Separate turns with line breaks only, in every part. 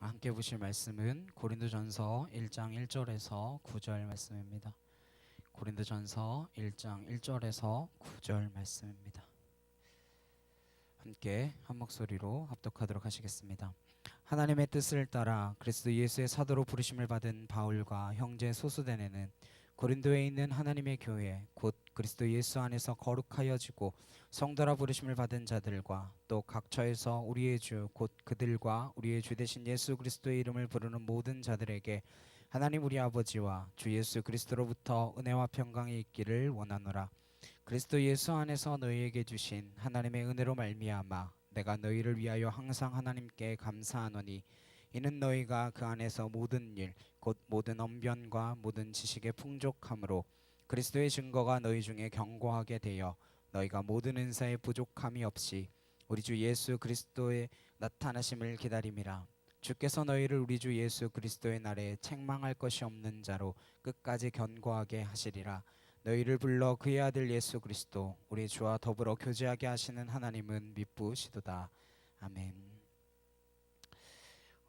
함께 보실 말씀은 고린도전서 1장 1절에서 9절 말씀입니다. 고린도전서 1장 1절에서 9절 말씀입니다. 함께 한 목소리로 합독하도록 하시겠습니다. 하나님의 뜻을 따라 그리스도 예수의 사도로 부르심을 받은 바울과 형제 소수대네는 고린도에 있는 하나님의 교회 곧 그리스도 예수 안에서 거룩하여지고 성도라 부르심을 받은 자들과 또 각처에서 우리의 주 곧 그들과 우리의 주 되신 예수 그리스도의 이름을 부르는 모든 자들에게 하나님 우리 아버지와 주 예수 그리스도로부터 은혜와 평강이 있기를 원하노라. 그리스도 예수 안에서 너희에게 주신 하나님의 은혜로 말미암아 내가 너희를 위하여 항상 하나님께 감사하노니 이는 너희가 그 안에서 모든 일 곧 모든 언변과 모든 지식의 풍족함으로 그리스도의 증거가 너희 중에 견고하게 되어 너희가 모든 은사에 부족함이 없이 우리 주 예수 그리스도의 나타나심을 기다림이라. 주께서 너희를 우리 주 예수 그리스도의 날에 책망할 것이 없는 자로 끝까지 견고하게 하시리라. 너희를 불러 그의 아들 예수 그리스도 우리 주와 더불어 교제하게 하시는 하나님은 미쁘시도다. 아멘.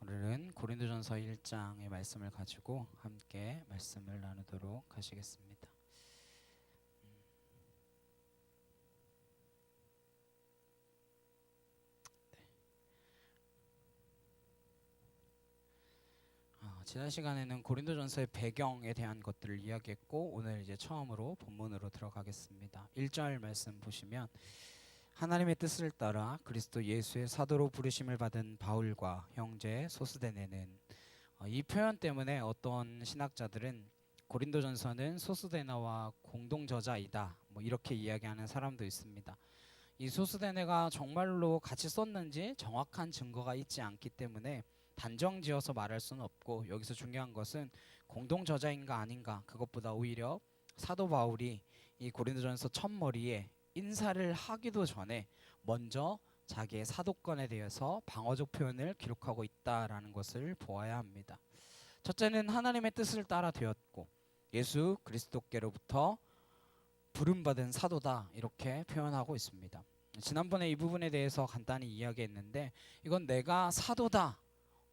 오늘은 고린도전서 1장의 말씀을 가지고 함께 말씀을 나누도록 하시겠습니다. 지난 시간에는 고린도전서의 배경에 대한 것들을 이야기했고 오늘 이제 처음으로 본문으로 들어가겠습니다. 1절 말씀 보시면 하나님의 뜻을 따라 그리스도 예수의 사도로 부르심을 받은 바울과 형제 소수대네는 이 표현 때문에 어떤 신학자들은 고린도전서는 소수대네와 공동 저자이다 뭐 이렇게 이야기하는 사람도 있습니다. 이 소수대네가 정말로 같이 썼는지 정확한 증거가 있지 않기 때문에 단정지어서 말할 수는 없고 여기서 중요한 것은 공동 저자인가 아닌가 그것보다 오히려 사도 바울이 이 고린도전서 첫머리에 인사를 하기도 전에 먼저 자기의 사도권에 대해서 방어적 표현을 기록하고 있다라는 것을 보아야 합니다. 첫째는 하나님의 뜻을 따라 되었고 예수 그리스도께로부터 부름받은 사도다 이렇게 표현하고 있습니다. 지난번에 이 부분에 대해서 간단히 이야기했는데 이건 내가 사도다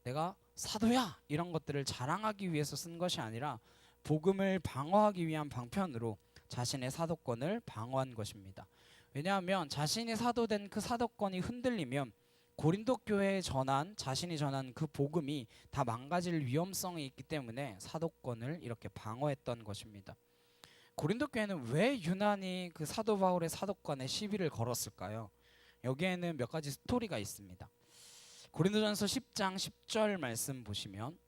내가 사도야 이런 것들을 자랑하기 위해서 쓴 것이 아니라 복음을 방어하기 위한 방편으로 자신의 사도권을 방어한 것입니다. 왜냐하면 자신이 사도된 그 사도권이 흔들리면 고린도 교회에 자신이 전한 그 복음이 다 망가질 위험성이 있기 때문에 사도권을 이렇게 방어했던 것입니다. 고린도 교회는 왜 유난히 그 사도 바울의 사도권에 시비를 걸었을까요? 여기에는 몇 가지 스토리가 있습니다. 고린도전서 10장 10절 말씀 보시면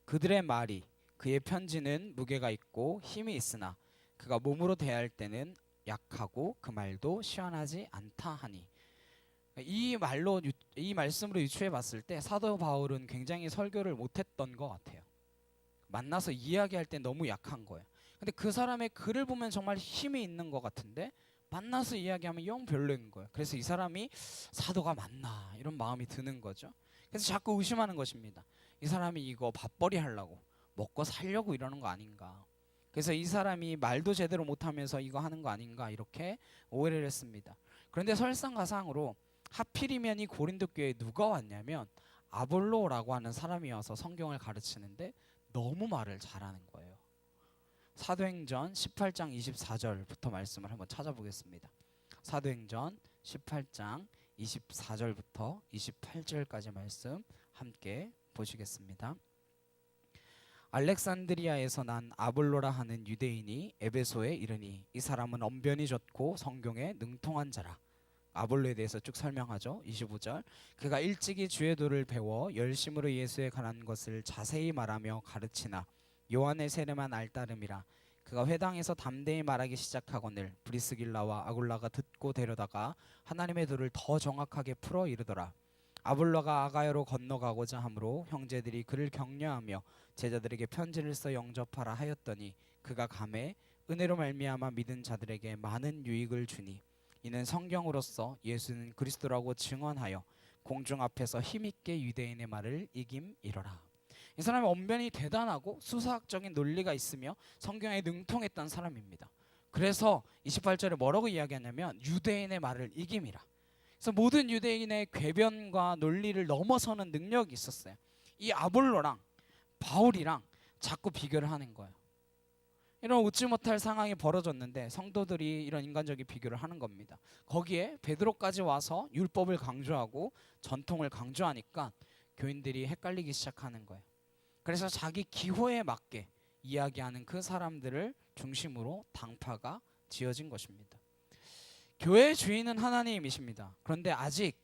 그들의 말이 그의 편지는 무게가 있고 힘이 있으나 그가 몸으로 대할 때는 약하고 그 말도 시원하지 않다 하니 이 말씀으로 유추해 봤을 때 사도 바울은 굉장히 설교를 못했던 것 같아요. 만나서 이야기할 때 너무 약한 거예요. 근데 그 사람의 글을 보면 정말 힘이 있는 것 같은데 만나서 이야기하면 영 별로인 거예요. 그래서 이 사람이 사도가 맞나 이런 마음이 드는 거죠. 그래서 자꾸 의심하는 것입니다. 이 사람이 이거 밥벌이 하려고 먹고 살려고 이러는 거 아닌가. 그래서 이 사람이 말도 제대로 못하면서 이거 하는 거 아닌가 이렇게 오해를 했습니다. 그런데 설상가상으로 하필이면 이 고린도 교회에 누가 왔냐면 아볼로라고 하는 사람이 와서 성경을 가르치는데 너무 말을 잘하는 거예요. 사도행전 18장 24절부터 말씀을 한번 찾아보겠습니다. 사도행전 18장 24절부터 28절까지 말씀 함께 보시겠습니다. 알렉산드리아에서 난 아볼로라 하는 유대인이 에베소에 이르니 이 사람은 언변이 좋고 성경에 능통한 자라. 아볼로에 대해서 쭉 설명하죠. 25절 그가 일찍이 주의 도를 배워 열심으로 예수에 관한 것을 자세히 말하며 가르치나 요한의 세례만 알따름이라. 그가 회당에서 담대히 말하기 시작하거늘 브리스길라와 아굴라가 듣고 데려다가 하나님의 도를 더 정확하게 풀어 이르더라. 아볼로가 아가야로 건너가고자 하므로 형제들이 그를 격려하며 제자들에게 편지를 써 영접하라 하였더니 그가 감에 은혜로 말미암아 믿은 자들에게 많은 유익을 주니 이는 성경으로서 예수는 그리스도라고 증언하여 공중 앞에서 힘있게 유대인의 말을 이김이러라. 이 사람의 언변이 대단하고 수사학적인 논리가 있으며 성경에 능통했던 사람입니다. 그래서 28절에 뭐라고 이야기하냐면 유대인의 말을 이김이라. 그래서 모든 유대인의 궤변과 논리를 넘어서는 능력이 있었어요. 이 아볼로랑 바울이랑 자꾸 비교를 하는 거예요. 이런 웃지 못할 상황이 벌어졌는데 성도들이 이런 인간적인 비교를 하는 겁니다. 거기에 베드로까지 와서 율법을 강조하고 전통을 강조하니까 교인들이 헷갈리기 시작하는 거예요. 그래서 자기 기호에 맞게 이야기하는 그 사람들을 중심으로 당파가 지어진 것입니다. 교회의 주인은 하나님이십니다. 그런데 아직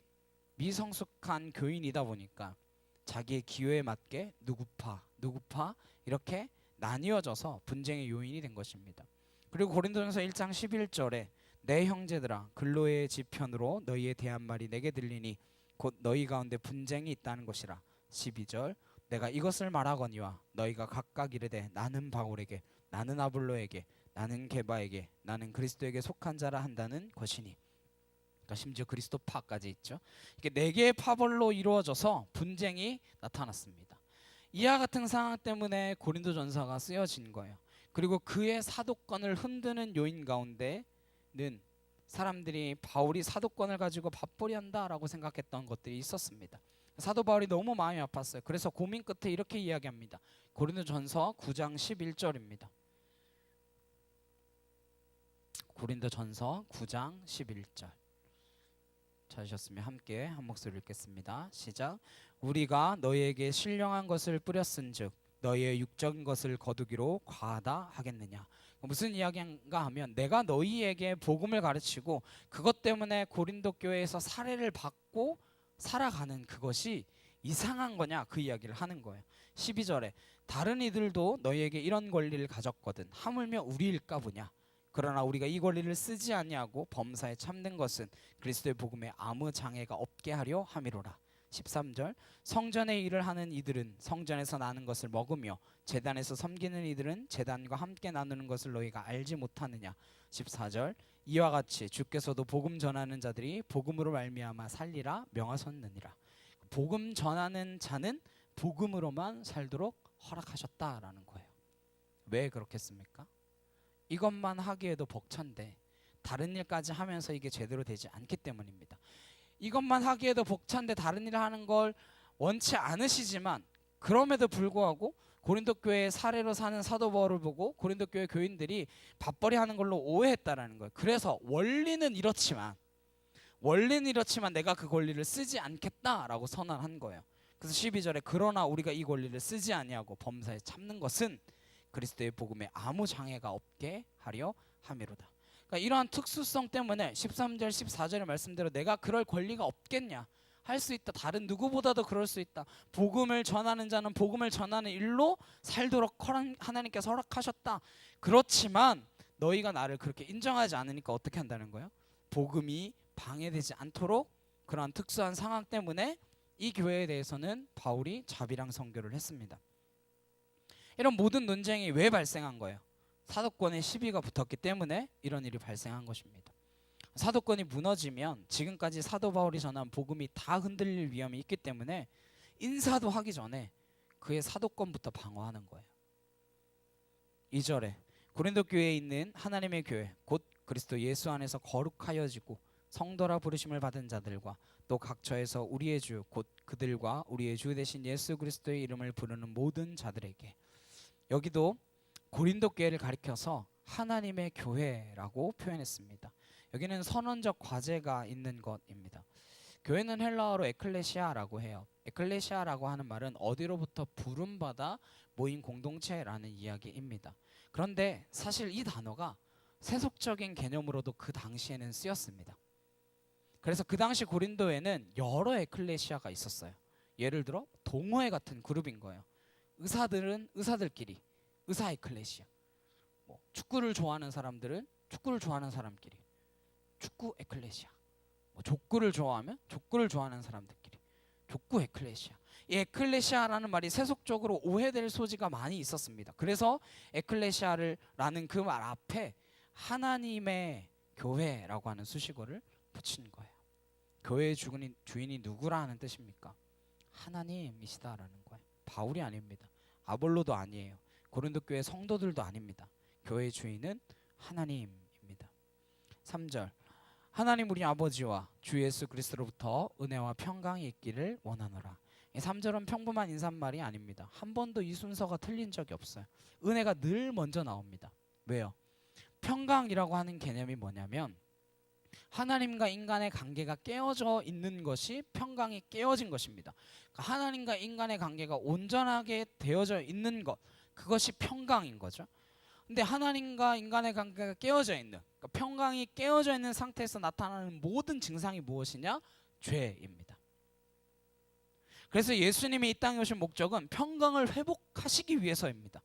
미성숙한 교인이다 보니까 자기의 기호에 맞게 누구파 이렇게 나뉘어져서 분쟁의 요인이 된 것입니다. 그리고 고린도전서 1장 11절에 내 형제들아 글로의 지편으로 너희에 대한 말이 내게 들리니 곧 너희 가운데 분쟁이 있다는 것이라. 12절 내가 이것을 말하거니와 너희가 각각 이르되 나는 바울에게 나는 아볼로에게 나는 게바에게 나는 그리스도에게 속한 자라 한다는 것이니. 그러니까 심지어 그리스도파까지 있죠. 이게 네 개의 파벌로 이루어져서 분쟁이 나타났습니다. 이와 같은 상황 때문에 고린도전서가 쓰여진 거예요. 그리고 그의 사도권을 흔드는 요인 가운데는 사람들이 바울이 사도권을 가지고 밥벌이 한다라고 생각했던 것들이 있었습니다. 사도 바울이 너무 마음이 아팠어요. 그래서 고민 끝에 이렇게 이야기합니다. 고린도전서 9장 11절입니다. 고린도전서 9장 11절. 찾으셨으면 함께 한 목소리 읽겠습니다. 시작. 우리가 너희에게 신령한 것을 뿌렸은즉 너희의 육적인 것을 거두기로 과하다 하겠느냐. 무슨 이야기인가 하면 내가 너희에게 복음을 가르치고 그것 때문에 고린도 교회에서 살해를 받고 살아가는 그것이 이상한 거냐, 그 이야기를 하는 거예요. 12절에 다른 이들도 너희에게 이런 권리를 가졌거든 하물며 우리일까 보냐. 그러나 우리가 이 권리를 쓰지 아니하고 범사에 참는 것은 그리스도의 복음에 아무 장애가 없게 하려 함이로라. 13절 성전의 일을 하는 이들은 성전에서 나는 것을 먹으며 제단에서 섬기는 이들은 제단과 함께 나누는 것을 너희가 알지 못하느냐. 14절 이와 같이 주께서도 복음 전하는 자들이 복음으로 말미암아 살리라 명하셨느니라. 복음 전하는 자는 복음으로만 살도록 허락하셨다라는 거예요. 왜 그렇겠습니까? 이것만 하기에도 벅찬데 다른 일까지 하면서 이게 제대로 되지 않기 때문입니다. 이것만 하기에도 벅찬데 다른 일을 하는 걸 원치 않으시지만 그럼에도 불구하고 고린도 교회의 사례로 사는 사도 바울을 보고 고린도 교회 교인들이 밥벌이 하는 걸로 오해했다라는 거예요. 그래서 원리는 이렇지만 내가 그 권리를 쓰지 않겠다라고 선언한 거예요. 그래서 12절에 그러나 우리가 이 권리를 쓰지 아니하고 범사에 참는 것은 그리스도의 복음에 아무 장애가 없게 하려 함이로다. 그러니까 이러한 특수성 때문에 13절 14절의 말씀대로 내가 그럴 권리가 없겠냐. 할 수 있다. 다른 누구보다도 그럴 수 있다. 복음을 전하는 자는 복음을 전하는 일로 살도록 하나님께서 허락하셨다. 그렇지만 너희가 나를 그렇게 인정하지 않으니까 어떻게 한다는 거예요? 복음이 방해되지 않도록 그러한 특수한 상황 때문에 이 교회에 대해서는 바울이 자비랑 선교를 했습니다. 이런 모든 논쟁이 왜 발생한 거예요? 사도권에 시비가 붙었기 때문에 이런 일이 발생한 것입니다. 사도권이 무너지면 지금까지 사도 바울이 전한 복음이 다 흔들릴 위험이 있기 때문에 인사도 하기 전에 그의 사도권부터 방어하는 거예요. 2절에 고린도 교회에 있는 하나님의 교회 곧 그리스도 예수 안에서 거룩하여지고 성도라 부르심을 받은 자들과 또 각처에서 우리의 주 곧 그들과 우리의 주 되신 예수 그리스도의 이름을 부르는 모든 자들에게. 여기도 고린도 교회를 가리켜서 하나님의 교회라고 표현했습니다. 여기는 선언적 과제가 있는 것입니다. 교회는 헬라어로 에클레시아라고 해요. 에클레시아라고 하는 말은 어디로부터 부름받아 모인 공동체라는 이야기입니다. 그런데 사실 이 단어가 세속적인 개념으로도 그 당시에는 쓰였습니다. 그래서 그 당시 고린도에는 여러 에클레시아가 있었어요. 예를 들어 동호회 같은 그룹인 거예요. 의사들은 의사들끼리 의사 에클레시아, 축구를 좋아하는 사람들은 축구를 좋아하는 사람끼리 축구 에클레시아, 족구를 좋아하면 족구를 좋아하는 사람들끼리 족구 에클레시아. 이 에클레시아라는 말이 세속적으로 오해될 소지가 많이 있었습니다. 그래서 에클레시아라는 그 말 앞에 하나님의 교회라고 하는 수식어를 붙인 거예요. 교회의 주인이 누구라는 뜻입니까? 하나님이시다라는 거예요. 바울이 아닙니다. 아볼로도 아니에요. 고린도 교회 성도들도 아닙니다. 교회의 주인은 하나님입니다. 3절 하나님 우리 아버지와 주 예수 그리스도로부터 은혜와 평강이 있기를 원하노라. 이 3절은 평범한 인사말이 아닙니다. 한 번도 이 순서가 틀린 적이 없어요. 은혜가 늘 먼저 나옵니다. 왜요? 평강이라고 하는 개념이 뭐냐면 하나님과 인간의 관계가 깨어져 있는 것이 평강이 깨어진 것입니다. 그러니까 하나님과 인간의 관계가 온전하게 되어져 있는 것, 그것이 평강인 거죠. 근데 하나님과 인간의 관계가 깨어져 있는, 그러니까 평강이 깨어져 있는 상태에서 나타나는 모든 증상이 무엇이냐? 죄입니다. 그래서 예수님이 이 땅에 오신 목적은 평강을 회복하시기 위해서입니다.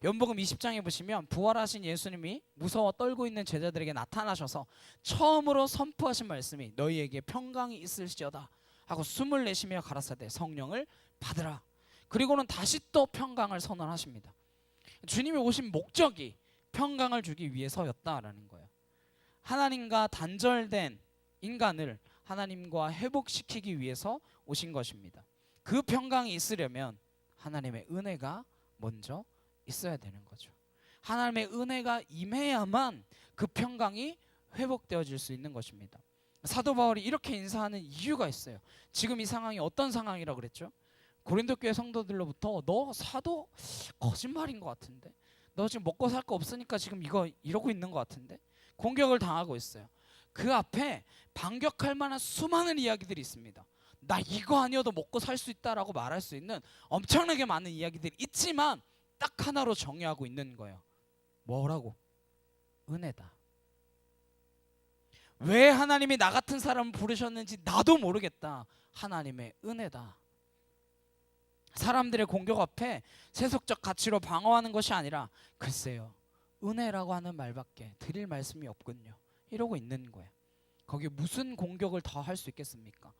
요한복음 20장에 보시면 부활하신 예수님이 무서워 떨고 있는 제자들에게 나타나셔서 처음으로 선포하신 말씀이 너희에게 평강이 있을지어다 하고 숨을 내쉬며 가라사대 성령을 받으라. 그리고는 다시 또 평강을 선언하십니다. 주님이 오신 목적이 평강을 주기 위해서였다라는 거예요. 하나님과 단절된 인간을 하나님과 회복시키기 위해서 오신 것입니다. 그 평강이 있으려면 하나님의 은혜가 먼저 있어야 되는 거죠. 하나님의 은혜가 임해야만 그 평강이 회복되어질 수 있는 것입니다. 사도 바울이 이렇게 인사하는 이유가 있어요. 지금 이 상황이 어떤 상황이라고 그랬죠? 고린도 교회 성도들로부터 너 사도 거짓말인 것 같은데, 너 지금 먹고 살 거 없으니까 지금 이러고 있는 것 같은데, 공격을 당하고 있어요. 그 앞에 반격할 만한 수많은 이야기들이 있습니다. 나 이거 아니어도 먹고 살 수 있다라고 말할 수 있는 엄청나게 많은 이야기들이 있지만 딱 하나로 정의하고 있는 거예요. 뭐라고? 은혜다. 왜 하나님이 나 같은 사람을 부르셨는지 나도 모르겠다. 하나님의 은혜다. 사람들의 공격 앞에 세속적 가치로 방어하는 것이 아니라 글쎄요, 은혜라고 하는 말밖에 드릴 말씀이 없군요. 이러고 있는 거예요. 거기에 무슨 공격을 더 할 수 있겠습니까?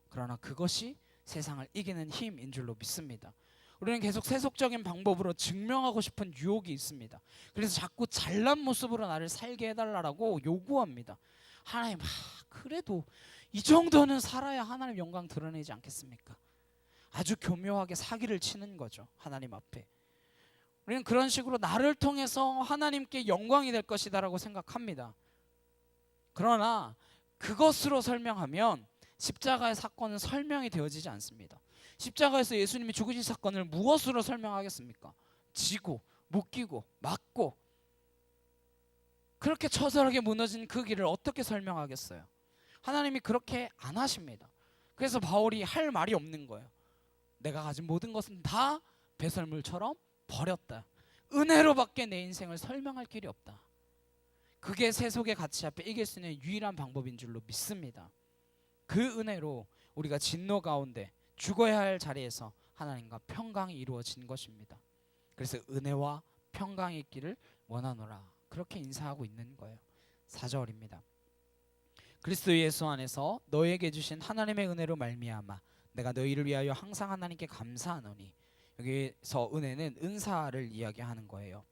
그러나 그것이 세상을 이기는 힘인 줄로 믿습니다. 우리는 계속 세속적인 방법으로 증명하고 싶은 유혹이 있습니다. 그래서 자꾸 잘난 모습으로 나를 살게 해달라고 요구합니다. 하나님, 그래도 이 정도는 살아야 하나님 영광 드러내지 않겠습니까? 아주 교묘하게 사기를 치는 거죠. 하나님 앞에. 우리는 그런 식으로 나를 통해서 하나님께 영광이 될 것이다라고 생각합니다. 그러나 그것으로 설명하면 십자가의 사건은 설명이 되어지지 않습니다. 십자가에서 예수님이 죽으신 사건을 무엇으로 설명하겠습니까? 지고, 묶이고, 맞고, 그렇게 처절하게 무너진 그 길을 어떻게 설명하겠어요? 하나님이 그렇게 안 하십니다. 그래서 바울이 할 말이 없는 거예요. 내가 가진 모든 것은 다 배설물처럼 버렸다. 은혜로밖에 내 인생을 설명할 길이 없다. 그게 세속의 가치 앞에 이길 수 있는 유일한 방법인 줄로 믿습니다. 그 은혜로 우리가 진노 가운데 죽어야 할 자리에서 하나님과 평강이 이루어진 것입니다. 그래서 은혜와 평강이 있기를 원하노라, 그렇게 인사하고 있는 거예요. 4절입니다. 그리스도 예수 안에서 너에게 주신 하나님의 은혜로 말미암아 내가 너희를 위하여 항상 하나님께 감사하노니. 여기서 은혜는 은사를 이야기하는 거예요.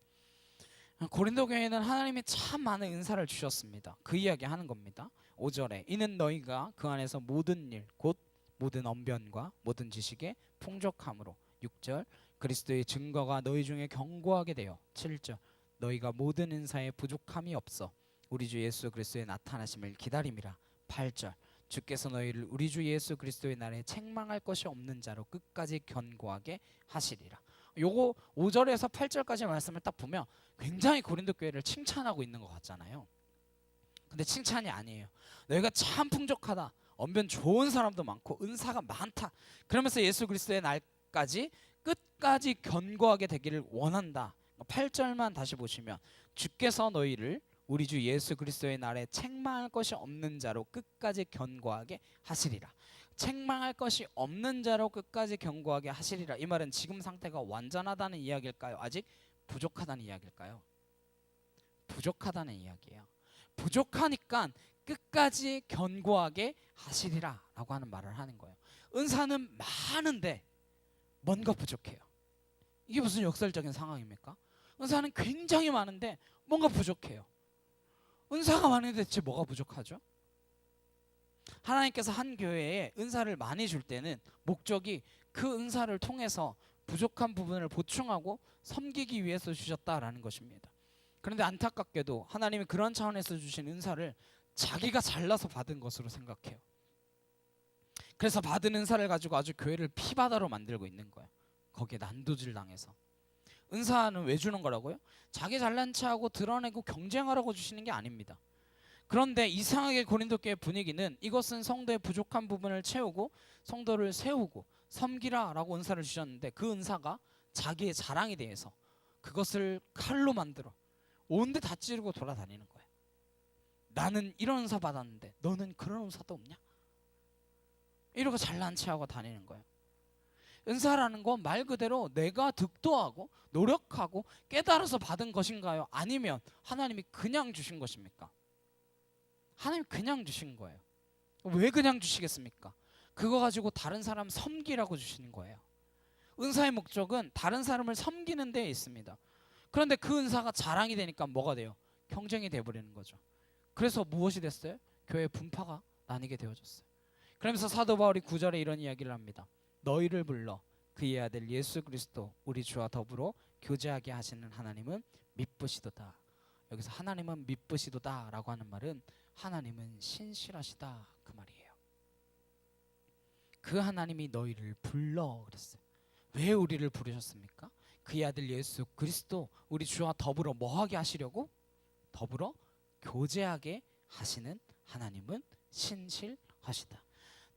고린도 교회는 하나님이 참 많은 은사를 주셨습니다. 그 이야기하는 겁니다. 5절에 이는 너희가 그 안에서 모든 일 곧 모든 언변과 모든 지식에 풍족함으로. 6절 그리스도의 증거가 너희 중에 견고하게 되어. 7절 너희가 모든 은사에 부족함이 없어 우리 주 예수 그리스도의 나타나심을 기다림이라. 8절 주께서 너희를 우리 주 예수 그리스도의 날에 책망할 것이 없는 자로 끝까지 견고하게 하시리라. 요거 5절에서 8절까지 말씀을 딱 보면 굉장히 고린도 교회를 칭찬하고 있는 것 같잖아요. 근데 칭찬이 아니에요. 너희가 참 풍족하다, 언변 좋은 사람도 많고 은사가 많다, 그러면서 예수 그리스도의 날까지 끝까지 견고하게 되기를 원한다. 8절만 다시 보시면 주께서 너희를 우리 주 예수 그리스도의 날에 책망할 것이 없는 자로 끝까지 견고하게 하시리라. 책망할 것이 없는 자로 끝까지 견고하게 하시리라. 이 말은 지금 상태가 완전하다는 이야기일까요? 아직 부족하다는 이야기일까요? 부족하다는 이야기예요. 부족하니까 끝까지 견고하게 하시리라 라고 하는 말을 하는 거예요. 은사는 많은데 뭔가 부족해요. 이게 무슨 역설적인 상황입니까? 은사는 굉장히 많은데 뭔가 부족해요. 은사가 많은데 대체 뭐가 부족하죠? 하나님께서 한 교회에 은사를 많이 줄 때는 목적이 그 은사를 통해서 부족한 부분을 보충하고 섬기기 위해서 주셨다라는 것입니다. 그런데 안타깝게도 하나님이 그런 차원에서 주신 은사를 자기가 잘나서 받은 것으로 생각해요. 그래서 받은 은사를 가지고 아주 교회를 피바다로 만들고 있는 거예요. 거기에 난도질 당해서. 은사는 왜 주는 거라고요? 자기 잘난 체하고 드러내고 경쟁하라고 주시는 게 아닙니다. 그런데 이상하게 고린도 교회 분위기는 이것은 성도의 부족한 부분을 채우고 성도를 세우고 섬기라 라고 은사를 주셨는데, 그 은사가 자기의 자랑에 대해서 그것을 칼로 만들어 온데 다 찌르고 돌아다니는 거예요. 나는 이런 은사 받았는데 너는 그런 은사도 없냐? 이러고 잘난 체하고 다니는 거예요. 은사라는 건 말 그대로 내가 득도하고 노력하고 깨달아서 받은 것인가요? 아니면 하나님이 그냥 주신 것입니까? 하나님이 그냥 주신 거예요. 왜 그냥 주시겠습니까? 그거 가지고 다른 사람 섬기라고 주시는 거예요. 은사의 목적은 다른 사람을 섬기는 데에 있습니다. 그런데 그 은사가 자랑이 되니까 뭐가 돼요? 경쟁이 돼버리는 거죠. 그래서 무엇이 됐어요? 교회 분파가 나뉘게 되어졌어요. 그러면서 사도 바울이 9절에 이런 이야기를 합니다. 너희를 불러 그의 아들 예수 그리스도 우리 주와 더불어 교제하게 하시는 하나님은 미쁘시도다. 여기서 하나님은 미쁘시도다 라고 하는 말은 하나님은 신실하시다 그 말이에요. 그 하나님이 너희를 불러 그랬어요. 왜 우리를 부르셨습니까? 그의 아들 예수 그리스도 우리 주와 더불어 뭐하게 하시려고? 더불어 교제하게 하시는 하나님은 신실하시다.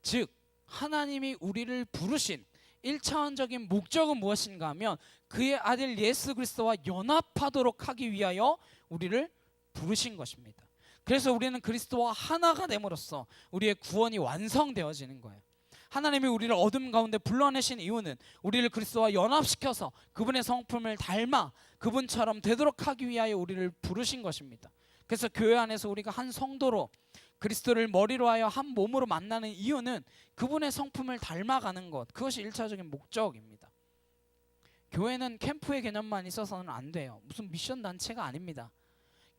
즉 하나님이 우리를 부르신 1차원적인 목적은 무엇인가 하면 그의 아들 예수 그리스도와 연합하도록 하기 위하여 우리를 부르신 것입니다. 그래서 우리는 그리스도와 하나가 됨으로써 우리의 구원이 완성되어지는 거예요. 하나님이 우리를 어둠 가운데 불러내신 이유는 우리를 그리스도와 연합시켜서 그분의 성품을 닮아 그분처럼 되도록 하기 위하여 우리를 부르신 것입니다. 그래서 교회 안에서 우리가 한 성도로 그리스도를 머리로 하여 한 몸으로 만나는 이유는 그분의 성품을 닮아가는 것, 그것이 1차적인 목적입니다. 교회는 캠프의 개념만 있어서는 안 돼요. 무슨 미션 단체가 아닙니다.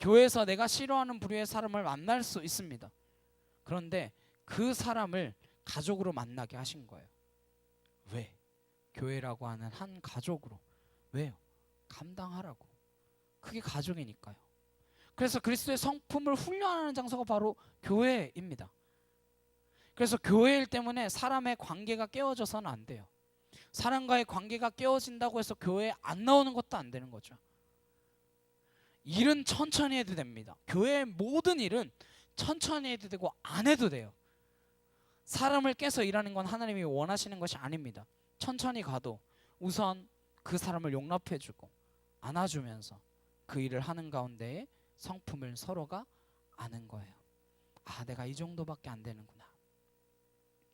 교회에서 내가 싫어하는 부류의 사람을 만날 수 있습니다. 그런데 그 사람을 가족으로 만나게 하신 거예요. 왜? 교회라고 하는 한 가족으로. 왜요? 감당하라고. 그게 가족이니까요. 그래서 그리스도의 성품을 훈련하는 장소가 바로 교회입니다. 그래서 교회일 때문에 사람의 관계가 깨어져서는 안 돼요. 사람과의 관계가 깨어진다고 해서 교회에 안 나오는 것도 안 되는 거죠. 일은 천천히 해도 됩니다. 교회의 모든 일은 천천히 해도 되고 안 해도 돼요. 사람을 깨서 일하는 건 하나님이 원하시는 것이 아닙니다. 천천히 가도 우선 그 사람을 용납해주고 안아주면서 그 일을 하는 가운데에 성품을 서로가 아는 거예요. 아, 내가 이 정도밖에 안 되는구나.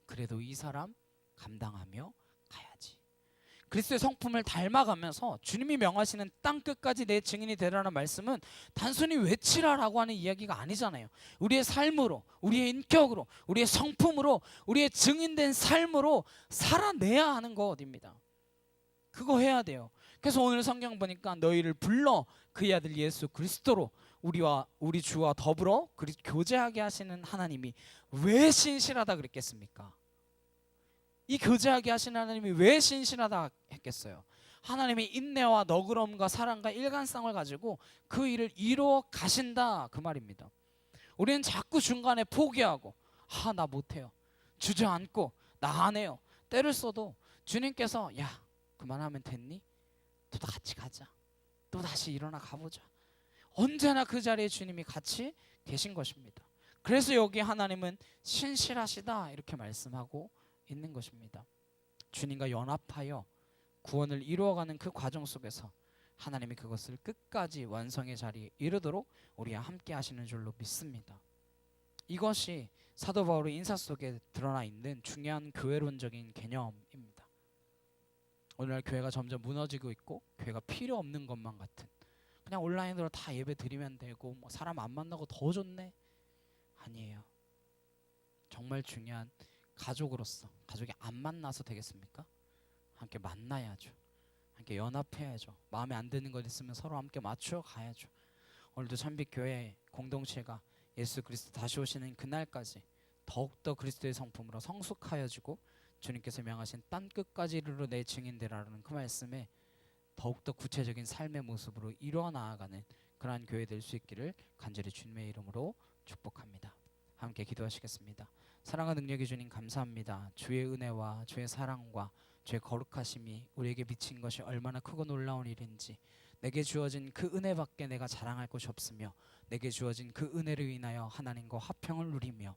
그래도 이 사람 감당하며 가야지. 그리스도의 성품을 닮아가면서 주님이 명하시는 땅 끝까지 내 증인이 되라는 말씀은 단순히 외치라라고 하는 이야기가 아니잖아요. 우리의 삶으로, 우리의 인격으로, 우리의 성품으로, 우리의 증인된 삶으로 살아내야 하는 것입니다. 그거 해야 돼요. 그래서 오늘 성경 보니까 너희를 불러 그의 아들 예수 그리스도로 우리 주와 더불어 교제하게 하시는 하나님이 왜 신실하다 그랬겠습니까? 이 교제하게 하시는 하나님이 왜 신실하다 했겠어요? 하나님이 인내와 너그러움과 사랑과 일관성을 가지고 그 일을 이루어 가신다 그 말입니다. 우리는 자꾸 중간에 포기하고 나 못해요, 주저앉고 나 안 해요. 때를 써도 주님께서 야 그만하면 됐니? 또 같이 가자. 또 다시 일어나 가보자. 언제나 그 자리에 주님이 같이 계신 것입니다. 그래서 여기 하나님은 신실하시다 이렇게 말씀하고 있는 것입니다. 주님과 연합하여 구원을 이루어가는 그 과정 속에서 하나님이 그것을 끝까지 완성의 자리에 이르도록 우리와 함께 하시는 줄로 믿습니다. 이것이 사도 바울의 인사 속에 드러나 있는 중요한 교회론적인 개념입니다. 오늘날 교회가 점점 무너지고 있고 교회가 필요 없는 것만 같은, 그냥 온라인으로 다 예배 드리면 되고 뭐 사람 안 만나고 더 좋네. 아니에요. 정말 중요한 가족으로서, 가족이 안 만나서 되겠습니까? 함께 만나야죠. 함께 연합해야죠. 마음에 안 드는 것 있으면 서로 함께 맞추어 가야죠. 오늘도 참빛교회 공동체가 예수 그리스도 다시 오시는 그날까지 더욱더 그리스도의 성품으로 성숙하여지고 주님께서 명하신 땅 끝까지 이르러 내 증인되라는 그 말씀에 더욱더 구체적인 삶의 모습으로 이루어 나아가는 그러한 교회 될 수 있기를 간절히 주님의 이름으로 축복합니다. 함께 기도하시겠습니다. 사랑과 능력의 주님 감사합니다. 주의 은혜와 주의 사랑과 주의 거룩하심이 우리에게 미친 것이 얼마나 크고 놀라운 일인지, 내게 주어진 그 은혜밖에 내가 자랑할 것이 없으며, 내게 주어진 그 은혜로 인하여 하나님과 화평을 누리며,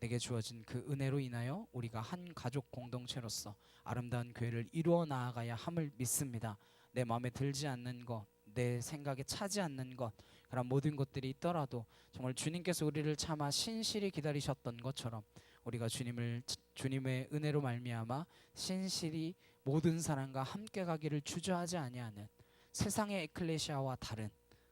내게 주어진 그 은혜로 인하여 우리가 한 가족 공동체로서 아름다운 교회를 이루어 나아가야 함을 믿습니다. 내 마음에 들지 않는 것, 내 생각에 차지 않는 것, 그런 모든 것들이 있더라도 정말 주님께서 우리를 참아 신실히 기다리셨던 것처럼 우리가 주님의 은혜로 말미암아 신실히 모든 사람과 함께 가기를 주저하지 아니하는 세상의 에클레시아와 다른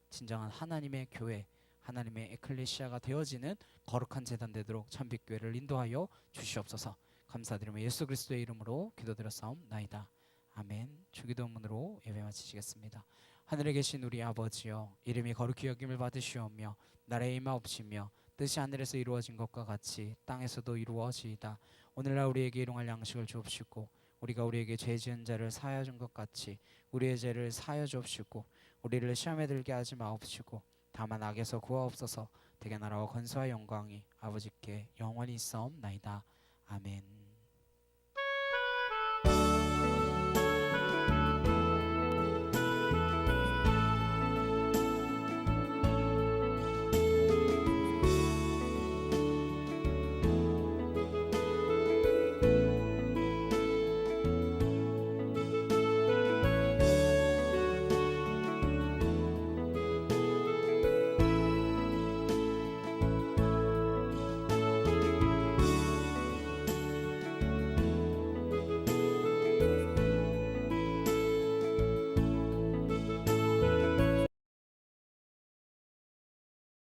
진정한 하나님의 교회, 하나님의 에클레시아가 되어지는 거룩한 제단 되도록 참빛교회를 인도하여 주시옵소서. 감사드리며 예수 그리스도의 이름으로 기도드렸사옵나이다. 아멘. 주기도문으로 예배 마치시겠습니다. 하늘에 계신 우리 아버지여, 이름이 거룩히 여김을 받으시오며 나라의 임하옵시며 뜻이 하늘에서 이루어진 것과 같이 땅에서도 이루어지이다. 오늘날 우리에게 일용할 양식을 주옵시고 우리가 우리에게 죄 지은 자를 사하여 준 것 같이 우리의 죄를 사하여 주옵시고 우리를 시험에 들게 하지 마옵시고 다만 악에서 구하옵소서. 대개 나라와 권세와 영광이 아버지께 영원히 있사옵나이다. 아멘.